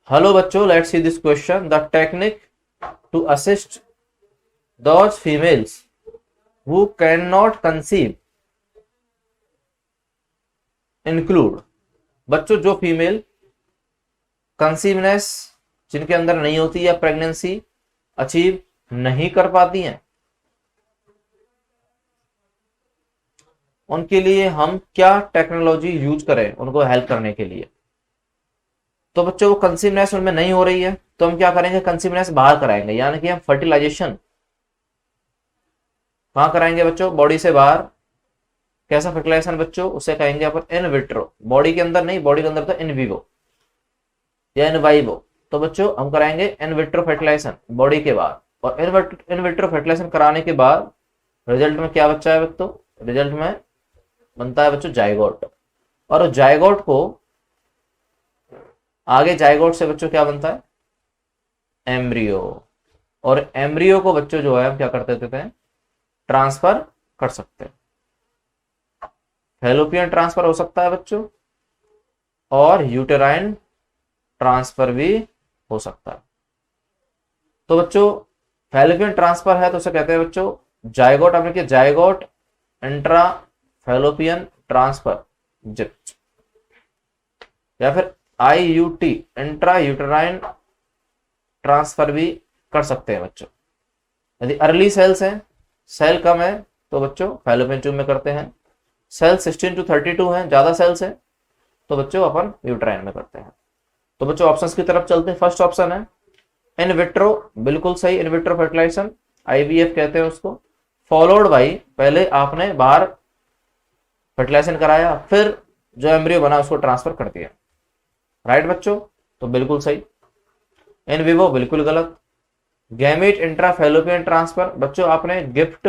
Hello बच्चों, let's see this question. The technique to assist those females who can not conceive include. बच्चों, जो female कंसीवनेस जिनके अंदर नहीं होती या प्रेगनेंसी अचीव नहीं कर पाती हैं, उनके लिए हम क्या टेक्नोलॉजी यूज करें उनको हेल्प करने के लिए। तो बच्चों, वो कंसीवनेस उनमें नहीं हो रही है तो हम क्या करेंगे, कंसीवनेस बाहर कराएंगे, यानी कि हम फर्टिलाइजेशन कहां कराएंगे बच्चों, बॉडी से बाहर। कैसा फर्टिलाइजेशन बच्चों, उसे कहेंगे अपन इन विट्रो। बॉडी के अंदर नहीं, बॉडी के अंदर तो इन विवो या इन वाइवो। तो बच्चों हम कराएंगे इन विट्रो फर्टिलाइजेशन बॉडी के बाहर। और इन विट्रो फर्टिलाइजेशन कराने के बाद रिजल्ट में क्या बच्चा है बच्चों, रिजल्ट में बनता है बच्चों जायगोट। और उस जायगोट को आगे, जायगोट से बच्चों क्या बनता है, एम्ब्रियो। और एम्ब्रियो को बच्चों जो है हम क्या कर देते हैं, ट्रांसफर कर सकते हैं। फैलोपियन ट्रांसफर हो सकता है बच्चों, और यूटेराइन ट्रांसफर भी हो सकता है। तो बच्चों, फैलोपियन ट्रांसफर है तो उसे कहते हैं बच्चों जायगोट। आपने किया जायगोट इंट्रा फैलोपियन ट्रांसफर जिप्ट, या फिर IUT इंट्रा यूटेराइन ट्रांसफर भी कर सकते हैं बच्चों। यदि अर्ली सेल्स हैं, सेल कम है, तो बच्चों फैलोपियन ट्यूब में करते हैं। सेल 16 to 32 हैं, ज्यादा सेल्स है, तो बच्चों अपन यूटेराइन में करते हैं। तो बच्चों ऑप्शंस की तरफ चलते हैं। फर्स्ट ऑप्शन है इन विट्रो, बिल्कुल सही। इन विट्रो फर्टिलाइजेशन IVF कहते हैं उसको। फॉलोड बाई, पहले आपने बाहर फर्टिलाइजेशन कराया, फिर जो एम्ब्रियो बना उसको ट्रांसफर कर दिया। राइट बच्चों, तो बिल्कुल सही। इन विवो बिल्कुल गलत। गैमेट इंट्रा फैलोपियन ट्रांसफर, बच्चों आपने गिफ्ट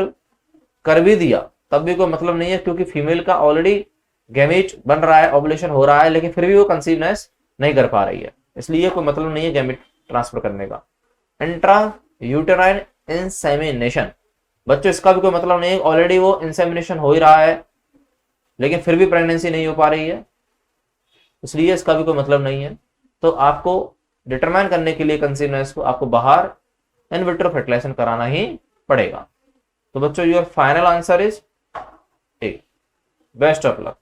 कर भी दिया तब भी कोई मतलब नहीं है, क्योंकि फीमेल का ऑलरेडी गैमेट बन रहा है, ओवुलेशन हो रहा है, लेकिन फिर भी वो कंसीवनेस नहीं कर पा रही है, इसलिए कोई मतलब नहीं है गैमेट ट्रांसफर करने का। इंट्रा यूटेराइन इंसेमिनेशन, बच्चों इसका भी कोई मतलब नहीं है, ऑलरेडी वो इंसेमिनेशन हो ही रहा है लेकिन फिर भी प्रेगनेंसी नहीं हो पा रही है, इसलिए इसका भी कोई मतलब नहीं है। तो आपको डिटरमाइन करने के लिए कंसीवनेस को आपको बाहर इन विट्रो फर्टिलाइजेशन कराना ही पड़ेगा। तो बच्चों your final answer is a. Best of luck.